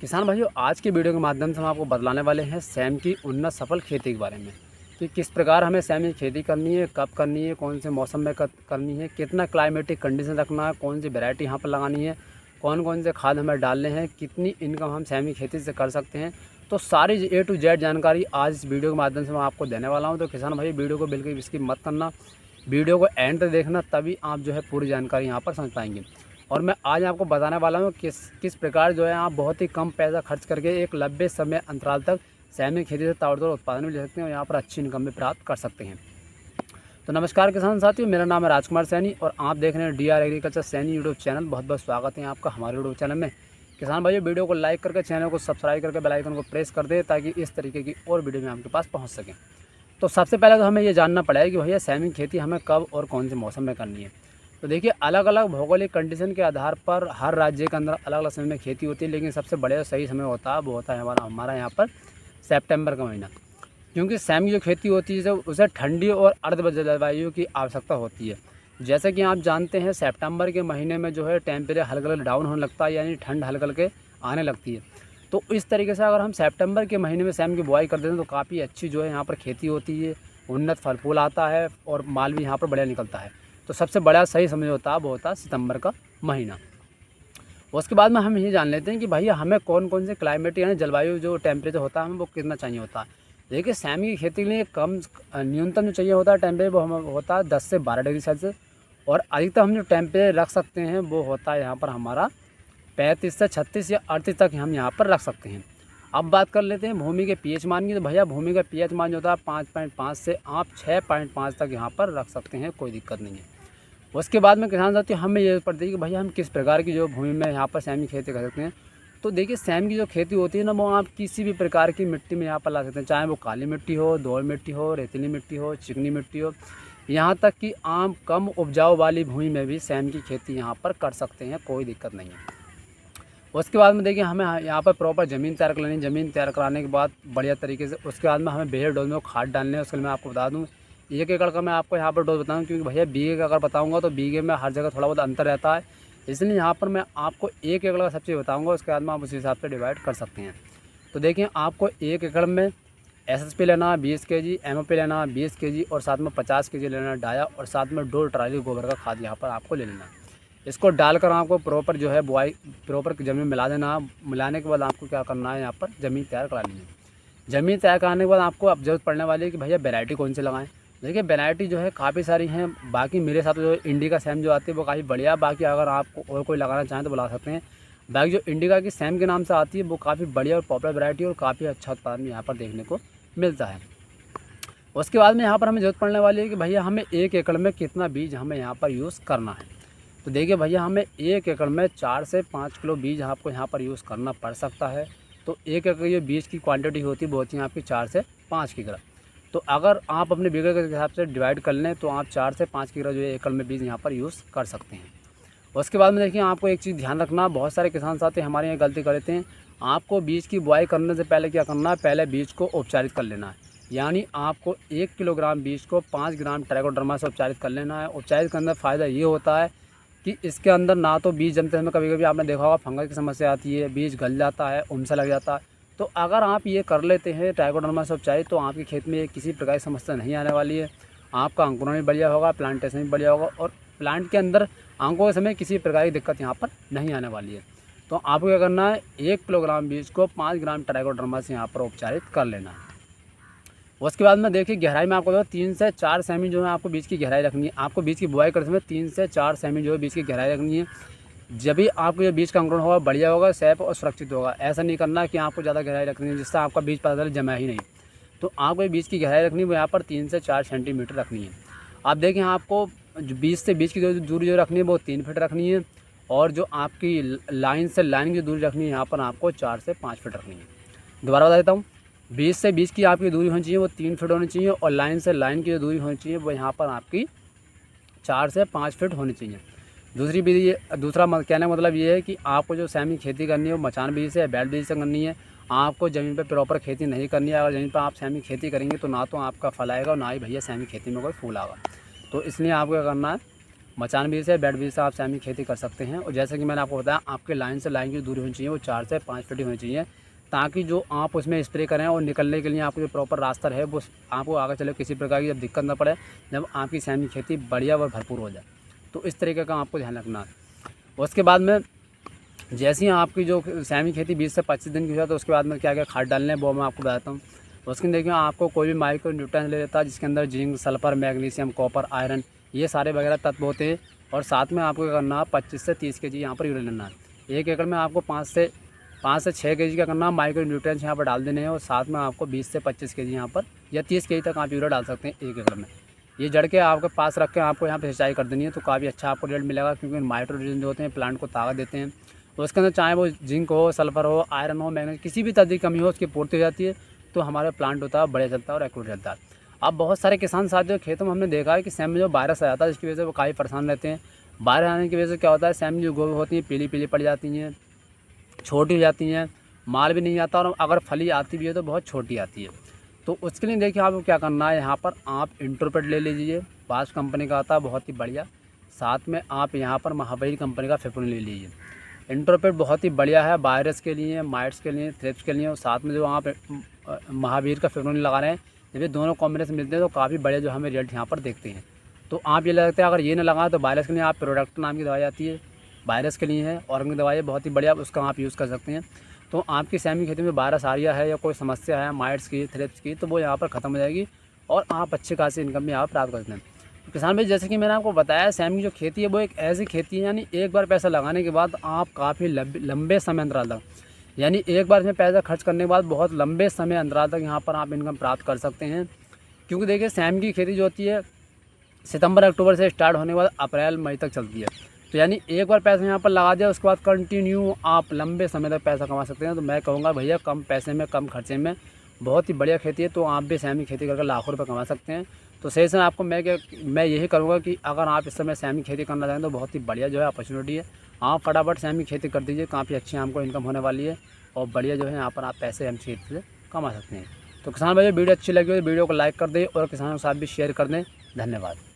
किसान भाइयों, आज की वीडियो के माध्यम से हम आपको बतलाने वाले हैं सेम की उन्नत सफल खेती के बारे में कि किस प्रकार हमें सेम की खेती करनी है, कब करनी है, कौन से मौसम में करनी है, कितना क्लाइमेटिक कंडीशन रखना है, कौन सी वैरायटी यहाँ पर लगानी है, कौन कौन से खाद हमें डालने हैं, कितनी इनकम हम सेम की खेती से कर सकते हैं। तो सारी A to Z जानकारी आज इस वीडियो के माध्यम से मैं आपको देने वाला हूँ। तो किसान भाई, वीडियो को बिल्कुल स्किप मत करना, वीडियो को एंड तक देखना, तभी आप जो है पूरी जानकारी यहाँ पर समझ पाएंगे। और मैं आज आपको बताने वाला हूँ किस प्रकार जो है आप बहुत ही कम पैसा खर्च करके एक लंबे समय अंतराल तक सेम खेती से ताबड़तोड़ उत्पादन भी ले सकते हैं और यहाँ पर अच्छी इनकम भी प्राप्त कर सकते हैं। तो नमस्कार किसान साथियों, मेरा नाम है राजकुमार सैनी और आप देख रहे हैं DR agriculture Saini YouTube channel. बहुत बहुत स्वागत है आपका हमारे यूट्यूब चैनल में। किसान भाइयों, वीडियो को लाइक करके, चैनल को सब्सक्राइब करके बेल आइकन को प्रेस कर दें ताकि इस तरीके की और वीडियो में आपके पास पहुँच सकें। तो सबसे पहले तो हमें ये जानना पड़ेगा कि भैया सेम की खेती हमें कब और कौन से मौसम में करनी है। तो देखिए, अलग अलग भौगोलिक कंडीशन के आधार पर हर राज्य के अंदर अलग अलग समय में खेती होती है, लेकिन सबसे बड़े और सही समय होता है वो होता है हमारा यहाँ पर सितंबर का महीना। क्योंकि सेम की जो खेती होती है उसे ठंडी और अर्ध जलवायु की आवश्यकता होती है। जैसे कि आप जानते हैं, सितंबर के महीने में जो है टेम्परेचर हल्का हल्का डाउन होने लगता है, यानी ठंड हल्का हल्के आने लगती है। तो इस तरीके से अगर हम सितंबर के महीने में सेम की बुआई कर देते हैं तो काफ़ी अच्छी जो है यहाँ पर खेती होती है, उन्नत फल फूल आता है और माल भी यहाँ पर बढ़िया निकलता है। तो सबसे बड़ा सही समय होता है वो होता है सितंबर का महीना। उसके बाद में हम ये जान लेते हैं कि भैया हमें कौन कौन से क्लाइमेट यानी जलवायु जो टेम्परेचर होता है हमें वो कितना चाहिए होता है। देखिए, सेम की खेती के लिए कम न्यूनतम जो चाहिए होता है टेम्परेचर वो हमें होता है 10 से 12 डिग्री सेल्सियस, और अधिकतम हम जो टेम्परेचर रख सकते हैं वो होता है यहाँ पर हमारा 35 से 36 या 38 तक हम यहाँ पर रख सकते हैं। अब बात कर लेते हैं भूमि के pH मान की। तो भैया भूमि का pH मान जो होता है 5.5 से आप 6.5 तक यहाँ पर रख सकते हैं, कोई दिक्कत नहीं है। उसके बाद में किसान साथियों, हमें ये पड़ती है कि भैया हम किस प्रकार की जो भूमि में यहाँ पर सेम की खेती कर सकते हैं। तो देखिए, सेम की जो खेती होती है ना, वो आप किसी भी प्रकार की मिट्टी में यहाँ पर ला सकते हैं, चाहे वो काली मिट्टी हो, दोल मिट्टी हो, रेतीली मिट्टी हो, चिकनी मिट्टी हो, यहाँ तक कि आम कम उपजाऊ वाली भूमि में भी सेम की खेती यहाँ पर कर सकते हैं, कोई दिक्कत नहीं है। उसके बाद में देखिए, हमें यहाँ पर प्रॉपर ज़मीन तैयार कर लेनी है। ज़मीन तैयार कराने के बाद बढ़िया तरीके से उसके बाद में हमें बेहद डोज में खाद डालने हैं। उसके लिए मैं आपको बता दूँ, 1 एकड़ का मैं आपको यहाँ पर डोज बताऊँ, क्योंकि भैया बीघे का अगर बताऊँगा तो बीघे में हर जगह थोड़ा बहुत अंतर रहता है, इसलिए यहाँ पर मैं आपको 1 एकड़ का सब चीज़ बताऊँगा। उसके बाद में आप उसी हिसाब से डिवाइड कर सकते हैं। तो देखिए, आपको 1 एकड़ में SSP लेना 20 kg, MOP लेना 20 kg और साथ में 50 kg लेना डाया, और साथ में 2 ट्राली गोबर का खाद यहाँ पर आपको ले लेना है। इसको डालकर आपको प्रॉपर जो है बुआई प्रॉपर ज़मीन में मिला देना। मिलाने के बाद आपको क्या करना है, यहाँ पर ज़मीन तैयार करा लेनी है। ज़मीन तैयार कराने के बाद आपको अब ज़रूरत पड़ने वाली है कि भैया वैरायटी कौन सी लगाएं। देखिए, वैरायटी जो है काफ़ी सारी हैं। बाकी मेरे साथ जो इंडिका सेम जो आती है वो काफ़ी बढ़िया। बाकी अगर आपको और कोई लगाना चाहें तो बुला सकते हैं। बाकी जो इंडिका की सेम के नाम से आती है वो काफ़ी बढ़िया और पॉपुलर वैरायटी और काफ़ी अच्छा उत्पादन यहाँ पर देखने को मिलता है। उसके बाद में यहाँ पर हमें ज़रूरत पड़ने वाली है कि भैया हमें 1 एकड़ में कितना बीज हमें यहाँ पर यूज़ करना है। तो देखिए भैया, हमें 1 एकड़ में 4 से 5 किलो बीज आपको यहाँ पर यूज़ करना पड़ सकता है। तो 1 एकड़ ये बीज की क्वांटिटी होती है वो होती है आपकी 4 से 5 किलो। तो अगर आप अपने बीघे के हिसाब से डिवाइड कर लें तो आप 4 से 5 किलो जो है एकड़ में बीज यहाँ पर यूज़ कर सकते हैं। उसके बाद में देखिए, आपको एक चीज़ ध्यान रखना, बहुत सारे किसान साथी हमारे यहाँ गलती कर लेते हैं। आपको बीज की बुआई करने से पहले क्या करना है, पहले बीज को उपचारित कर लेना है। यानी आपको 1 किलोग्राम बीज को 5 ग्राम ट्राइकोडर्मा से उपचारित कर लेना है। उपचारित करने का फ़ायदा ये होता है कि इसके अंदर ना तो बीज जमते समय कभी कभी आपने देखा होगा फंगस की समस्या आती है, बीज गल जाता है, उमसा लग जाता है। तो अगर आप ये कर लेते हैं ट्राइकोडर्मा से उपचारित, तो आपके खेत में किसी प्रकार की समस्या नहीं आने वाली है। आपका अंकुरण भी बढ़िया होगा, प्लांटेशन भी बढ़िया होगा, और प्लांट के अंदर अंकों के समय किसी प्रकार की दिक्कत यहाँ पर नहीं आने वाली है। तो आपको क्या करना है, 1 किलोग्राम बीज को 5 ग्राम ट्राइकोडर्मा से यहाँ पर उपचारित कर लेना है। उसके बाद में देखिए, गहराई में आपको 3 से 4 सेमी जो है आपको बीज की गहराई रखनी है। आपको बीज की बुआई करते समय 3 से 4 सेमी जो है बीज की गहराई रखनी है। जब भी आपको ये बीज का अंकुरण होगा बढ़िया होगा, सेफ और सुरक्षित होगा। ऐसा नहीं करना कि आपको ज़्यादा गहराई रखनी है जिससे आपका बीज पता चले जमा ही नहीं। तो आपको ये बीज की गहराई रखनी है वो यहाँ पर 3 से 4 सेंटीमीटर रखनी है। आप देखें, आपको जो बीज से बीज की जो दूरी जो रखनी है वो 3 फीट रखनी है, और जो आपकी लाइन से लाइन की दूरी रखनी है यहाँ पर आपको 4 से 5 फीट रखनी है। दोबारा बता देता हूँ, बीज से बीज की आपकी दूरी होनी चाहिए वो 3 फीट होनी चाहिए, और लाइन से लाइन की जो दूरी होनी चाहिए वो यहाँ पर आपकी 4 से 5 फीट होनी चाहिए। दूसरी विधि, दूसरा कहने का मतलब ये है कि आपको जो सेम की खेती करनी है वो मचान बीज से या बैल बीज से करनी है। आपको ज़मीन पर प्रॉपर खेती नहीं करनी है। अगर ज़मीन पर आप सेम की खेती करेंगे तो ना तो आपका फल आएगा और ना ही भैया सेम की खेती में कोई फूल आएगा। तो इसलिए आपको क्या करना है, मचान बीज से, बेड बीज से आप सैम की खेती कर सकते हैं। और जैसे कि मैंने आपको बताया, आपके लाइन से लाइन की दूरी होनी चाहिए वो 4 से 5 फीट होनी चाहिए, ताकि जो आप उसमें स्प्रे करें और निकलने के लिए आपको जो प्रॉपर रास्ता है वो आपको आगे चले किसी प्रकार की जब दिक्कत ना पड़े, जब आपकी सैम की खेती बढ़िया व भरपूर हो जाए। तो इस तरीके का आपको ध्यान रखना है। उसके बाद में जैसे ही आपकी जो सैम की खेती 20 से 25 दिन की हो जाए, तो उसके बाद में क्या क्या खाद डालने हैं वो मैं आपको बताता हूँ। उसके देखिए, आपको कोई भी माइक्रो न्यूट्रिएंट्स ले लेता है जिसके अंदर zinc, sulphur, magnesium, copper, iron, ये सारे वगैरह तत्व होते हैं। और साथ में आपको क्या करना है, 25 से 30 केजी यहाँ पर यूरिया लेना है। 1 एकड़ में आपको 5 से 6 केजी का करना है माइक्रो न्यूट्रिएंट्स यहाँ पर डाल देने हैं। और साथ में आपको 20 से 25 केजी यहाँ पर या 30 केजी तक आप यूरिया डाल सकते हैं 1 एकड़ में। ये जड़ के आपके पास रख के आपको यहाँ पर सिंचाई कर देनी है, तो काफ़ी अच्छा आपको रिजल्ट मिलेगा, क्योंकि माइक्रो न्यूट्रिएंट्स जो होते हैं प्लांट को ताकत देते हैं। तो उसके अंदर चाहे वो जिंक हो, सल्फर हो, आयरन हो, मैग्नीशियम, किसी भी तरह की कमी हो उसकी पूर्ति हो जाती है, तो हमारा प्लांट होता है बढ़िया चलता है और एक्यूरेट चलता है। अब बहुत सारे किसान साथियों खेतों में हमने देखा है कि सैम में जो वायरस आ जाता है, जिसकी वजह से वो काफ़ी परेशान रहते हैं। वायरस आने की वजह से क्या होता है, सैम में जो गोभी होती है पीली पीली पड़ जाती हैं, छोटी हो जाती हैं, माल भी नहीं आता, और अगर फली आती भी है तो बहुत छोटी आती है। तो उसके लिए देखिए आपको क्या करना है, यहाँ पर आप इंट्रोपेट ले लीजिए, बास कंपनी का आता है बहुत ही बढ़िया। साथ में आप यहाँ पर महावीर कंपनी का फिफ्रिन ले लीजिए। इंट्रोपेट बहुत ही बढ़िया है वायरस के लिए, माइट्स के लिए, थ्रिप्स के लिए। और साथ में जो आप महावीर का फिफ्रिन लगा रहे हैं, जब ये दोनों कॉम्बिनेशन मिलते हैं तो काफ़ी बढ़िया जो हमें रिजल्ट यहाँ पर देखते हैं। तो आप ये लगता है अगर ये ना लगाएं तो वायरस के लिए आप प्रोडक्ट नाम की दवाई आती है, वायरस के लिए है, ऑर्गेनिक दवाई है बहुत ही बढ़िया, उसका आप यूज़ कर सकते हैं। तो आपकी सैम की खेती में वायरस आ रहा है या कोई समस्या है माइट्स की, थ्रिप्स की, तो वो यहाँ पर ख़त्म हो जाएगी और आप अच्छी खासी इनकम भी आप प्राप्त कर सकते हैं। किसान भाई, जैसे कि मैंने आपको बताया, सैम की जो खेती है वो एक ऐसी खेती है, यानी एक बार पैसा लगाने के बाद आप काफ़ी लंबे समय अंतराल तक, यानी एक बार इसमें पैसा खर्च करने के बाद बहुत लंबे समय अंतराल तक यहाँ पर आप इनकम प्राप्त कर सकते हैं। क्योंकि देखिए, सैम की खेती जो होती है सितंबर अक्टूबर से स्टार्ट होने के बाद अप्रैल मई तक चलती है। तो यानी एक बार पैसा यहाँ पर लगा दिया, उसके बाद कंटिन्यू आप लंबे समय तक पैसा कमा सकते हैं। तो मैं कहूँगा भैया, कम पैसे में कम खर्चे में बहुत ही बढ़िया खेती है, तो आप भी सैम की खेती करके लाखों रुपये कमा सकते हैं। तो सही समय आपको मैं यही करूँगा कि अगर आप इस समय सैम की खेती करना चाहें तो बहुत ही बढ़िया जो है अपॉर्चुनिटी है, आप फटाफट सैम की खेती कर दीजिए, काफ़ी अच्छी आपको इनकम होने वाली है और बढ़िया जो है यहाँ पर आप पैसे सैम की खेती से कमा सकते हैं। तो किसान भाई, वीडियो अच्छी लगी हो तो वीडियो को लाइक कर दें और किसानों के साथ भी शेयर कर दें। धन्यवाद।